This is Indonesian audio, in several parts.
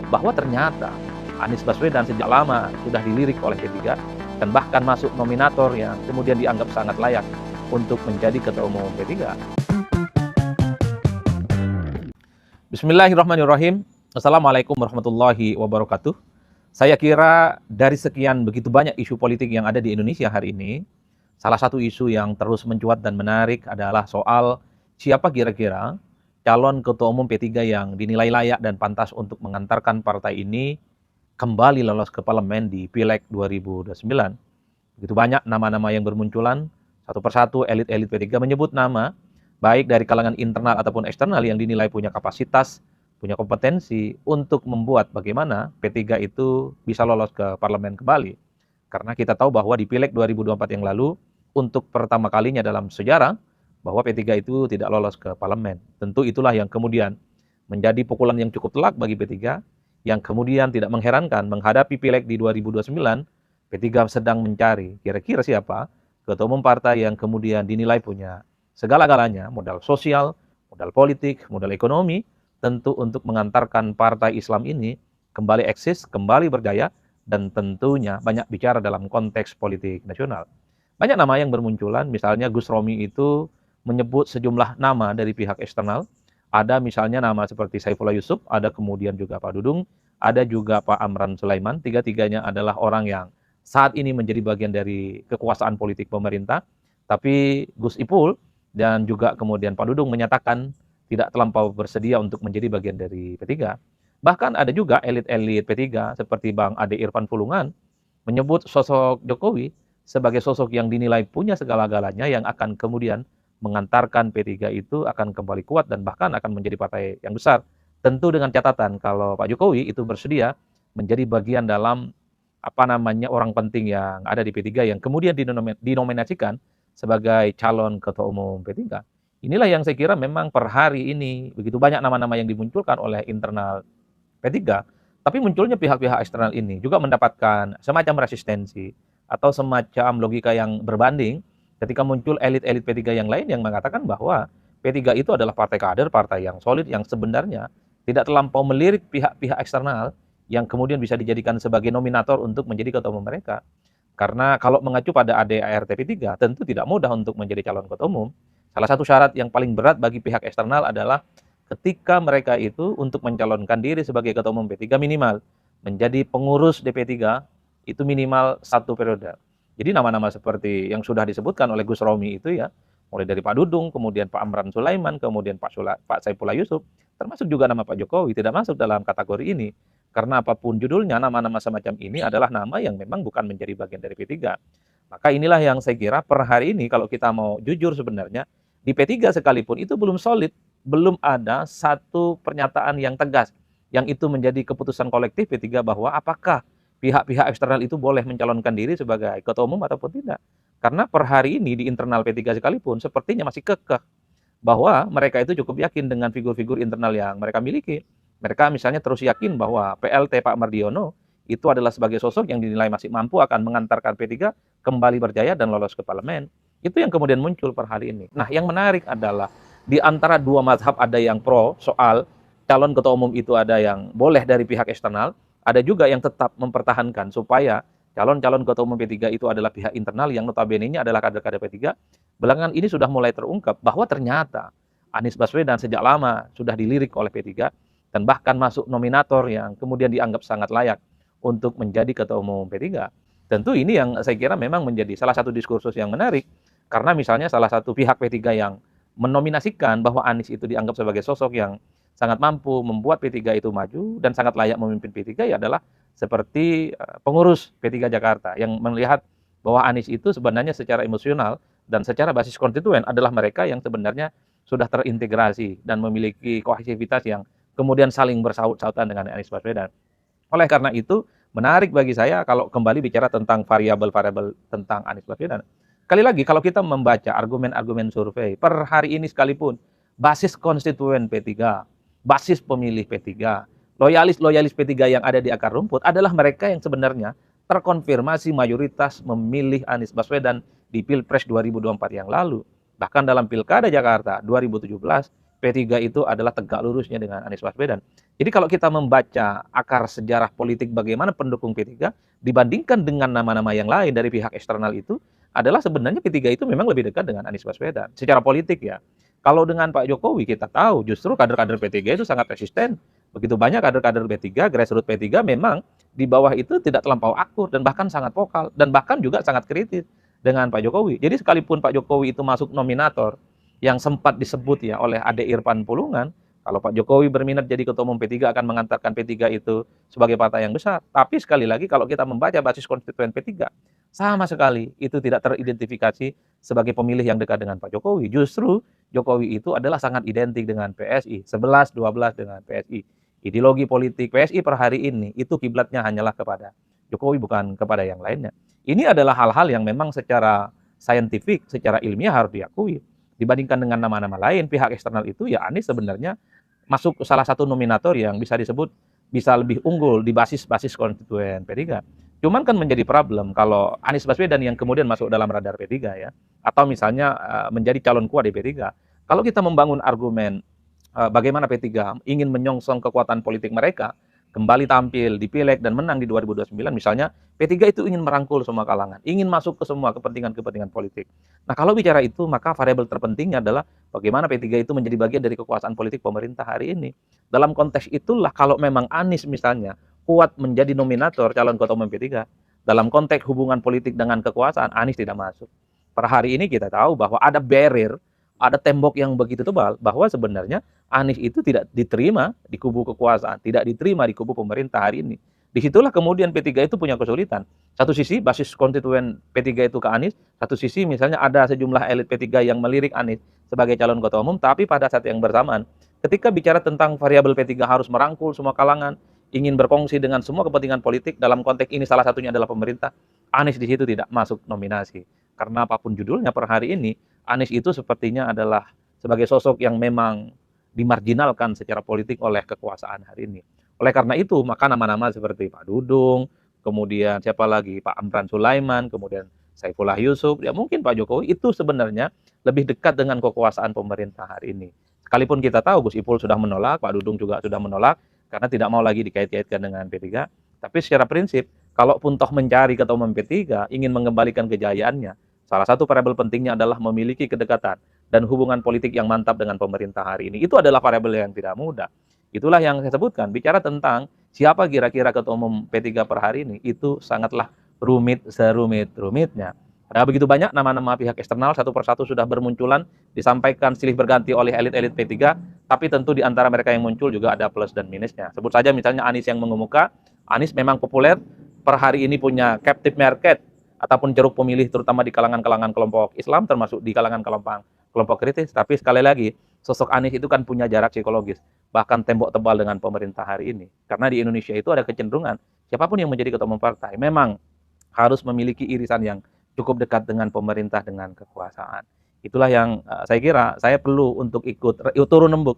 bahwa ternyata Anies Baswedan sejak lama sudah dilirik oleh P3 dan bahkan masuk nominator yang kemudian dianggap sangat layak untuk menjadi ketua umum P3. Bismillahirrahmanirrahim. Assalamualaikum warahmatullahi wabarakatuh. Saya kira dari sekian begitu banyak isu politik yang ada di Indonesia hari ini, salah satu isu yang terus mencuat dan menarik adalah soal siapa kira-kira calon ketua umum P3 yang dinilai layak dan pantas untuk mengantarkan partai ini kembali lolos ke parlemen di Pileg 2029. Begitu banyak nama-nama yang bermunculan, satu persatu elit-elit P3 menyebut nama, baik dari kalangan internal ataupun eksternal yang dinilai punya kapasitas, punya kompetensi untuk membuat bagaimana P3 itu bisa lolos ke parlemen kembali. Karena kita tahu bahwa di Pileg 2024 yang lalu, untuk pertama kalinya dalam sejarah, bahwa P3 itu tidak lolos ke parlemen. Tentu itulah yang kemudian menjadi pukulan yang cukup telak bagi P3, yang kemudian tidak mengherankan menghadapi Pileg di 2029, P3 sedang mencari kira-kira siapa ketua umum partai yang kemudian dinilai punya segala-galanya, modal sosial, modal politik, modal ekonomi, tentu untuk mengantarkan partai Islam ini kembali eksis, kembali berjaya, dan tentunya banyak bicara dalam konteks politik nasional. Banyak nama yang bermunculan, misalnya Gus Romi itu menyebut sejumlah nama dari pihak eksternal. Ada misalnya nama seperti Saifullah Yusuf, ada kemudian juga Pak Dudung, ada juga Pak Amran Sulaiman. Tiga-tiganya adalah orang yang saat ini menjadi bagian dari kekuasaan politik pemerintah. Tapi Gus Ipul dan juga kemudian Pak Dudung menyatakan tidak terlampau bersedia untuk menjadi bagian dari P3. Bahkan ada juga elit-elit P3 seperti Bang Ade Irfan Pulungan menyebut sosok Jokowi sebagai sosok yang dinilai punya segala-galanya yang akan kemudian mengantarkan P3 itu akan kembali kuat dan bahkan akan menjadi partai yang besar. Tentu dengan catatan kalau Pak Jokowi itu bersedia menjadi bagian dalam orang penting yang ada di P3 yang kemudian dinominasikan sebagai calon ketua umum P3. Inilah yang saya kira memang per hari ini begitu banyak nama-nama yang dimunculkan oleh internal P3, tapi munculnya pihak-pihak eksternal ini juga mendapatkan semacam resistensi atau semacam logika yang berbanding ketika muncul elit-elit P3 yang lain yang mengatakan bahwa P3 itu adalah partai kader, partai yang solid, yang sebenarnya tidak terlampau melirik pihak-pihak eksternal yang kemudian bisa dijadikan sebagai nominator untuk menjadi ketua umum mereka. Karena kalau mengacu pada ADART P3, tentu tidak mudah untuk menjadi calon ketua umum. Salah satu syarat yang paling berat bagi pihak eksternal adalah ketika mereka itu untuk mencalonkan diri sebagai ketua umum P3 minimal menjadi pengurus DP3 itu minimal 1 periode. Jadi nama-nama seperti yang sudah disebutkan oleh Gus Romi itu ya, mulai dari Pak Dudung, kemudian Pak Amran Sulaiman, kemudian Pak Saifullah Yusuf, termasuk juga nama Pak Jokowi tidak masuk dalam kategori ini. Karena apapun judulnya, nama-nama semacam ini adalah nama yang memang bukan menjadi bagian dari P3. Maka inilah yang saya kira per hari ini kalau kita mau jujur sebenarnya, di P3 sekalipun itu belum solid, belum ada satu pernyataan yang tegas, yang itu menjadi keputusan kolektif P3 bahwa apakah pihak-pihak eksternal itu boleh mencalonkan diri sebagai ketua umum ataupun tidak. Karena per hari ini di internal P3 sekalipun sepertinya masih kekeh bahwa mereka itu cukup yakin dengan figur-figur internal yang mereka miliki. Mereka misalnya terus yakin bahwa PLT Pak Mardiono itu adalah sebagai sosok yang dinilai masih mampu akan mengantarkan P3 kembali berjaya dan lolos ke parlemen. Itu yang kemudian muncul per hari ini. Nah, yang menarik adalah di antara dua mazhab ada yang pro soal calon ketua umum itu ada yang boleh dari pihak eksternal, ada juga yang tetap mempertahankan supaya calon-calon ketua umum P3 itu adalah pihak internal yang notabene-nya adalah kader-kader P3. Belakangan ini sudah mulai terungkap bahwa ternyata Anies Baswedan sejak lama sudah dilirik oleh P3 dan bahkan masuk nominator yang kemudian dianggap sangat layak untuk menjadi ketua umum P3. Tentu ini yang saya kira memang menjadi salah satu diskursus yang menarik karena misalnya salah satu pihak P3 yang menominasikan bahwa Anies itu dianggap sebagai sosok yang sangat mampu membuat P3 itu maju dan sangat layak memimpin P3 ya adalah seperti pengurus P3 Jakarta yang melihat bahwa Anies itu sebenarnya secara emosional dan secara basis konstituen adalah mereka yang sebenarnya sudah terintegrasi dan memiliki kohesivitas yang kemudian saling bersaut-sautan dengan Anies Baswedan. Oleh karena itu, menarik bagi saya kalau kembali bicara tentang variabel-variabel tentang Anies Baswedan. Sekali lagi, kalau kita membaca argumen-argumen survei, per hari ini sekalipun, basis konstituen P3, basis pemilih P3, loyalis P3 yang ada di akar rumput adalah mereka yang sebenarnya terkonfirmasi mayoritas memilih Anies Baswedan di Pilpres 2024 yang lalu. Bahkan dalam Pilkada Jakarta 2017, P3 itu adalah tegak lurusnya dengan Anies Baswedan. Jadi kalau kita membaca akar sejarah politik bagaimana pendukung P3 dibandingkan dengan nama-nama yang lain dari pihak eksternal itu adalah sebenarnya P3 itu memang lebih dekat dengan Anies Baswedan secara politik ya. Kalau dengan Pak Jokowi kita tahu justru kader-kader P3 itu sangat resisten. Begitu banyak kader-kader P3, grassroots P3 memang di bawah itu tidak terlampau akur dan bahkan sangat vokal dan bahkan juga sangat kritis dengan Pak Jokowi. Jadi sekalipun Pak Jokowi itu masuk nominator yang sempat disebut ya oleh Ade Irfan Pulungan, kalau Pak Jokowi berminat jadi ketua umum P3 akan mengantarkan P3 itu sebagai partai yang besar. Tapi sekali lagi kalau kita membaca basis konstituen P3, sama sekali itu tidak teridentifikasi sebagai pemilih yang dekat dengan Pak Jokowi. Justru Jokowi itu adalah sangat identik dengan PSI, 11-12 dengan PSI. Ideologi politik PSI per hari ini itu kiblatnya hanyalah kepada Jokowi bukan kepada yang lainnya. Ini adalah hal-hal yang memang secara saintifik, secara ilmiah harus diakui. Dibandingkan dengan nama-nama lain, pihak eksternal itu ya Anies sebenarnya masuk salah satu nominator yang bisa disebut bisa lebih unggul di basis-basis konstituen P3. Cuman kan menjadi problem kalau Anies Baswedan yang kemudian masuk dalam radar P3 ya, atau misalnya menjadi calon kuat di P3. Kalau kita membangun argumen bagaimana P3 ingin menyongsong kekuatan politik mereka, kembali tampil di Pileg dan menang di 2029 misalnya, P3 itu ingin merangkul semua kalangan, ingin masuk ke semua kepentingan-kepentingan politik. Nah kalau bicara itu maka variabel terpentingnya adalah bagaimana P3 itu menjadi bagian dari kekuasaan politik pemerintah hari ini. Dalam konteks itulah kalau memang Anies misalnya kuat menjadi nominator calon ketua umum P3, dalam konteks hubungan politik dengan kekuasaan, Anies tidak masuk. Per hari ini kita tahu bahwa ada barrier, ada tembok yang begitu tebal bahwa sebenarnya Anies itu tidak diterima di kubu kekuasaan, tidak diterima di kubu pemerintah hari ini. Disitulah kemudian P3 itu punya kesulitan. Satu sisi basis konstituen P3 itu ke Anies, satu sisi misalnya ada sejumlah elit P3 yang melirik Anies sebagai calon ketua umum, tapi pada saat yang bersamaan, ketika bicara tentang variabel P3 harus merangkul semua kalangan, ingin berkongsi dengan semua kepentingan politik, dalam konteks ini salah satunya adalah pemerintah, Anies di situ tidak masuk nominasi. Karena apapun judulnya per hari ini, Anies itu sepertinya adalah sebagai sosok yang memang dimarginalkan secara politik oleh kekuasaan hari ini. Oleh karena itu, maka nama-nama seperti Pak Dudung, kemudian siapa lagi, Pak Amran Sulaiman, kemudian Saifullah Yusuf, ya mungkin Pak Jokowi itu sebenarnya lebih dekat dengan kekuasaan pemerintah hari ini. Sekalipun kita tahu Gus Ipul sudah menolak, Pak Dudung juga sudah menolak, karena tidak mau lagi dikait-kaitkan dengan P3. Tapi secara prinsip, kalaupun toh mencari ketua umum P3, ingin mengembalikan kejayaannya, salah satu variabel pentingnya adalah memiliki kedekatan dan hubungan politik yang mantap dengan pemerintah hari ini. Itu adalah variabel yang tidak mudah. Itulah yang saya sebutkan. Bicara tentang siapa kira-kira ketua umum P3 per hari ini, itu sangatlah rumit serumit-rumitnya. Ada begitu banyak nama-nama pihak eksternal, satu persatu sudah bermunculan, disampaikan silih berganti oleh elit-elit P3, tapi tentu di antara mereka yang muncul juga ada plus dan minusnya. Sebut saja misalnya Anies yang mengemuka, Anies memang populer, per hari ini punya captive market, ataupun ceruk pemilih terutama di kalangan-kalangan kelompok Islam, termasuk di kalangan kelompok kritis. Tapi sekali lagi, sosok Anies itu kan punya jarak psikologis, bahkan tembok tebal dengan pemerintah hari ini. Karena di Indonesia itu ada kecenderungan, siapapun yang menjadi ketua umum partai, memang harus memiliki irisan yang cukup dekat dengan pemerintah, dengan kekuasaan. Itulah yang saya kira saya perlu untuk ikut turun rembuk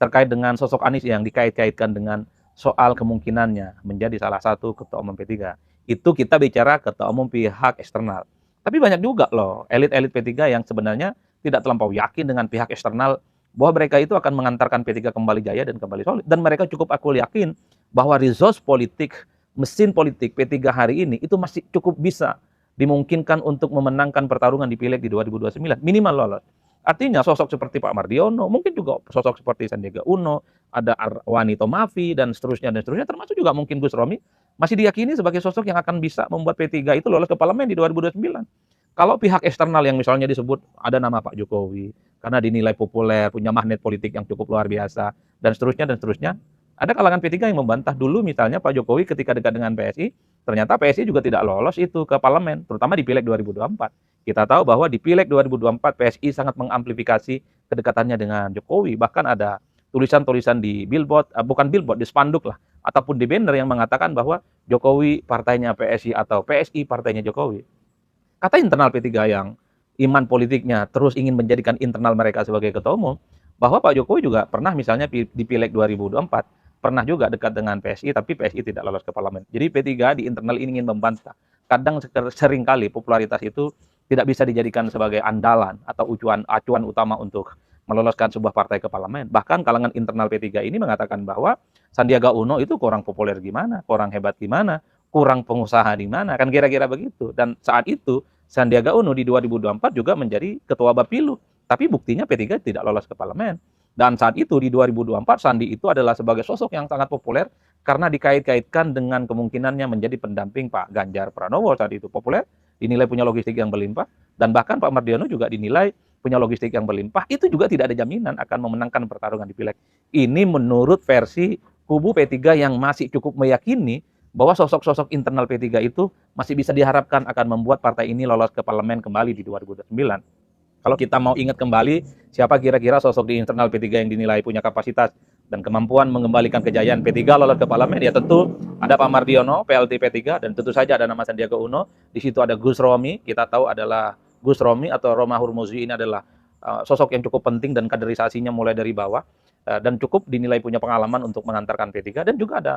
terkait dengan sosok Anies yang dikait-kaitkan dengan soal kemungkinannya menjadi salah satu ketua umum P3. Itu kita bicara ketua umum pihak eksternal. Tapi banyak juga loh elit-elit P3 yang sebenarnya tidak terlampau yakin dengan pihak eksternal bahwa mereka itu akan mengantarkan P3 kembali jaya dan kembali solid. Dan mereka cukup aku yakin bahwa resource politik, mesin politik P3 hari ini itu masih cukup bisa dimungkinkan untuk memenangkan pertarungan di Pileg di 2029, minimal lolos. Artinya sosok seperti Pak Mardiono, mungkin juga sosok seperti Sandiaga Uno, ada Arwani Tomafi, dan seterusnya, termasuk juga mungkin Gus Romi, masih diyakini sebagai sosok yang akan bisa membuat P3 itu lolos ke parlemen di 2029. Kalau pihak eksternal yang misalnya disebut ada nama Pak Jokowi, karena dinilai populer, punya magnet politik yang cukup luar biasa, dan seterusnya, ada kalangan P3 yang membantah dulu misalnya Pak Jokowi ketika dekat dengan PSI, ternyata PSI juga tidak lolos itu ke parlemen, terutama di Pileg 2024. Kita tahu bahwa di Pileg 2024 PSI sangat mengamplifikasi kedekatannya dengan Jokowi. Bahkan ada tulisan-tulisan di billboard, bukan billboard, di spanduk lah, ataupun di banner yang mengatakan bahwa Jokowi partainya PSI atau PSI partainya Jokowi. Kata internal P3 yang iman politiknya terus ingin menjadikan internal mereka sebagai ketua umum, bahwa Pak Jokowi juga pernah misalnya di Pileg 2024, pernah juga dekat dengan PSI, tapi PSI tidak lolos ke parlemen. Jadi P3 di internal ini ingin membantah. Kadang seringkali popularitas itu tidak bisa dijadikan sebagai andalan atau acuan utama untuk meloloskan sebuah partai ke parlemen. Bahkan kalangan internal P3 ini mengatakan bahwa Sandiaga Uno itu kurang populer gimana, kurang hebat gimana, kurang pengusaha di mana, kan kira-kira begitu. Dan saat itu Sandiaga Uno di 2024 juga menjadi ketua Bapilu, tapi buktinya P3 tidak lolos ke parlemen. Dan saat itu di 2024 Sandi itu adalah sebagai sosok yang sangat populer karena dikait-kaitkan dengan kemungkinannya menjadi pendamping Pak Ganjar Pranowo. Saat itu populer, dinilai punya logistik yang berlimpah, dan bahkan Pak Mardiono juga dinilai punya logistik yang berlimpah. Itu juga tidak ada jaminan akan memenangkan pertarungan di Pileg. Ini menurut versi kubu P3 yang masih cukup meyakini bahwa sosok-sosok internal P3 itu masih bisa diharapkan akan membuat partai ini lolos ke parlemen kembali di 2029. Kalau kita mau ingat kembali, siapa kira-kira sosok di internal P3 yang dinilai punya kapasitas dan kemampuan mengembalikan kejayaan P3 lolos ke parlemen, ya tentu ada Pak Mardiono, PLT P3, dan tentu saja ada nama Sandiaga Uno. Di situ ada Gus Romi, kita tahu adalah Gus Romi atau Roma Hurmuzi ini adalah sosok yang cukup penting dan kaderisasinya mulai dari bawah, dan cukup dinilai punya pengalaman untuk mengantarkan P3, dan juga ada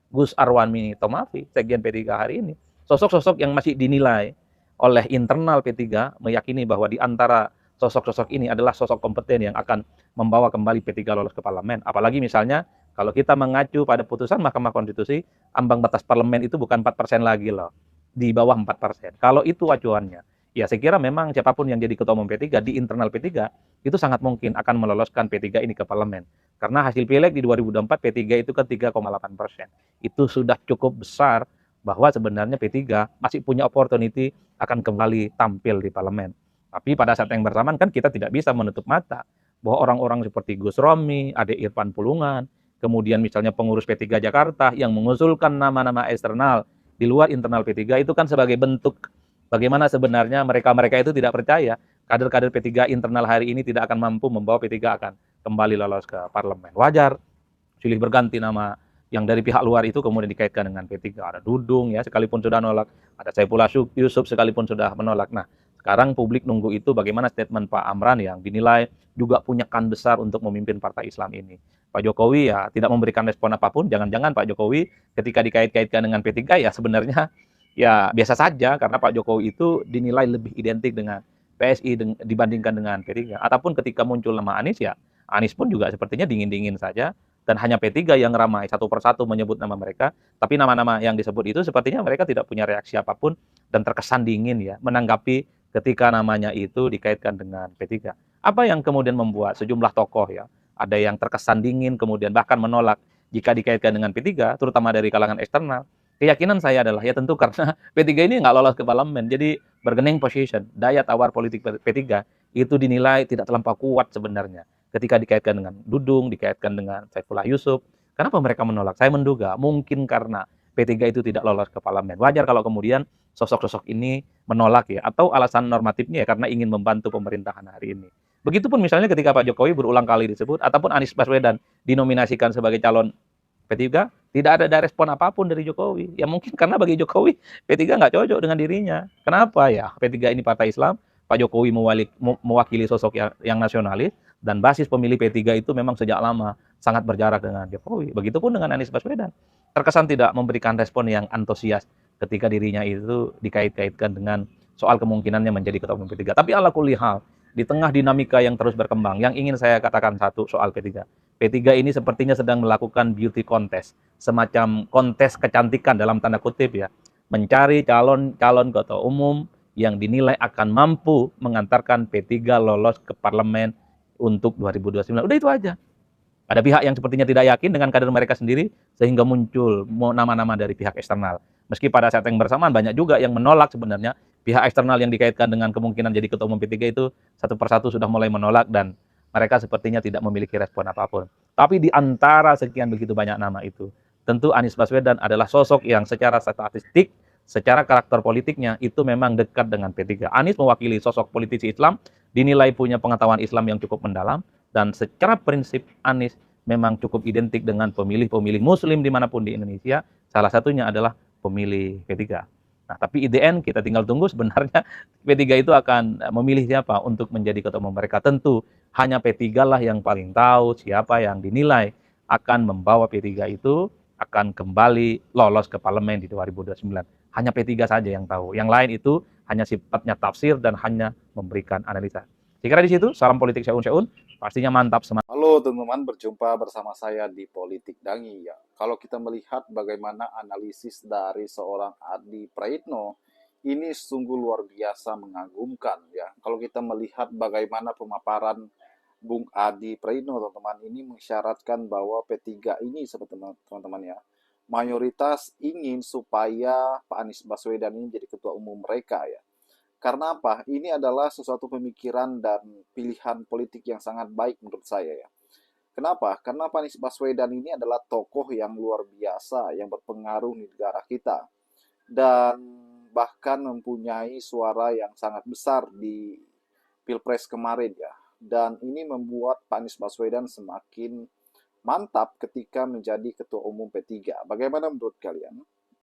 Gus Arwani Tomafi, sekjen P3 hari ini. Sosok-sosok yang masih dinilai oleh internal P3 meyakini bahwa di antara sosok-sosok ini adalah sosok kompeten yang akan membawa kembali P3 lolos ke parlemen. Apalagi misalnya kalau kita mengacu pada putusan Mahkamah Konstitusi, ambang batas parlemen itu bukan 4% lagi loh, di bawah 4%. Kalau itu acuannya, ya saya kira memang siapapun yang jadi ketua umum P3 di internal P3 itu sangat mungkin akan meloloskan P3 ini ke parlemen. Karena hasil pileg di 2024 P3 itu kan 3,8%. Itu sudah cukup besar bahwa sebenarnya P3 masih punya opportunity akan kembali tampil di parlemen. Tapi pada saat yang bersamaan kan kita tidak bisa menutup mata bahwa orang-orang seperti Gus Romi, Ade Irfan Pulungan, kemudian misalnya pengurus P3 Jakarta yang mengusulkan nama-nama eksternal di luar internal P3 itu kan sebagai bentuk bagaimana sebenarnya mereka-mereka itu tidak percaya kader-kader P3 internal hari ini tidak akan mampu membawa P3 akan kembali lolos ke parlemen. Wajar silih berganti nama yang dari pihak luar itu kemudian dikaitkan dengan P3. Ada Dudung ya sekalipun sudah nolak, ada Saifullah Yusuf sekalipun sudah menolak. Nah, sekarang publik nunggu itu bagaimana statement Pak Amran yang dinilai juga punya kan besar untuk memimpin partai Islam ini. Pak Jokowi ya tidak memberikan respon apapun, jangan-jangan Pak Jokowi ketika dikait-kaitkan dengan P3 ya sebenarnya ya biasa saja karena Pak Jokowi itu dinilai lebih identik dengan PSI dibandingkan dengan P3. Ataupun ketika muncul nama Anies ya, Anies pun juga sepertinya dingin-dingin saja dan hanya P3 yang ramai satu persatu menyebut nama mereka, tapi nama-nama yang disebut itu sepertinya mereka tidak punya reaksi apapun dan terkesan dingin ya menanggapi ketika namanya itu dikaitkan dengan P3. Apa yang kemudian membuat sejumlah tokoh ya, ada yang terkesan dingin kemudian bahkan menolak jika dikaitkan dengan P3, terutama dari kalangan eksternal. Keyakinan saya adalah ya tentu karena P3 ini nggak lolos ke parlemen, jadi bargaining position, daya tawar politik P3 itu dinilai tidak terlampau kuat sebenarnya. Ketika dikaitkan dengan Dudung, dikaitkan dengan Saifullah Yusuf, kenapa mereka menolak? Saya menduga mungkin karena P3 itu tidak lolos ke parlemen. Wajar kalau kemudian sosok-sosok ini menolak ya, atau alasan normatifnya ya karena ingin membantu pemerintahan hari ini. Begitupun misalnya ketika Pak Jokowi berulang kali disebut, ataupun Anies Baswedan dinominasikan sebagai calon P3, tidak ada respon apapun dari Jokowi. Ya mungkin karena bagi Jokowi, P3 nggak cocok dengan dirinya. Kenapa ya? P3 ini partai Islam, Pak Jokowi mewakili sosok yang nasionalis, dan basis pemilih P3 itu memang sejak lama sangat berjarak dengan Jokowi. Begitupun dengan Anies Baswedan. Terkesan tidak memberikan respon yang antusias ketika dirinya itu dikait-kaitkan dengan soal kemungkinannya menjadi ketua umum P3. Tapi ala kulli hal, di tengah dinamika yang terus berkembang, yang ingin saya katakan satu soal P3. P3 ini sepertinya sedang melakukan beauty contest, semacam kontes kecantikan dalam tanda kutip ya, mencari calon-calon ketua umum yang dinilai akan mampu mengantarkan P3 lolos ke parlemen untuk 2029. Udah itu aja. Ada pihak yang sepertinya tidak yakin dengan kader mereka sendiri, sehingga muncul nama-nama dari pihak eksternal. Meski pada saat yang bersamaan banyak juga yang menolak sebenarnya, pihak eksternal yang dikaitkan dengan kemungkinan jadi ketua umum P3 itu satu persatu sudah mulai menolak dan mereka sepertinya tidak memiliki respon apapun. Tapi di antara sekian begitu banyak nama itu, tentu Anies Baswedan adalah sosok yang secara statistik, secara karakter politiknya itu memang dekat dengan P3. Anies mewakili sosok politisi Islam, dinilai punya pengetahuan Islam yang cukup mendalam, dan secara prinsip Anies memang cukup identik dengan pemilih-pemilih Muslim dimanapun di Indonesia, salah satunya adalah pemilih P3. Nah, tapi IDN kita tinggal tunggu sebenarnya P3 itu akan memilih siapa untuk menjadi ketua umum mereka. Tentu hanya P3 lah yang paling tahu siapa yang dinilai akan membawa P3 itu akan kembali lolos ke parlemen di 2029. Hanya P3 saja yang tahu. Yang lain itu hanya sifatnya tafsir dan hanya memberikan analisa. Saya kira di situ, salam politik Syaun Syaun. Pastinya mantap semangat. Halo teman-teman, berjumpa bersama saya di Politik Dangi ya. Kalau kita melihat bagaimana analisis dari seorang Adi Praitno, ini sungguh luar biasa mengagumkan ya. Kalau kita melihat bagaimana pemaparan Bung Adi Praitno, teman-teman, ini mensyaratkan bahwa P3 ini, teman-teman ya, mayoritas ingin supaya Pak Anies Baswedan ini jadi ketua umum mereka ya. Karena apa? Ini adalah sesuatu pemikiran dan pilihan politik yang sangat baik menurut saya ya. Kenapa? Karena Pak Anies Baswedan ini adalah tokoh yang luar biasa, yang berpengaruh di negara kita. Dan bahkan mempunyai suara yang sangat besar di Pilpres kemarin ya. Dan ini membuat Pak Anies Baswedan semakin mantap ketika menjadi ketua umum P3. Bagaimana menurut kalian?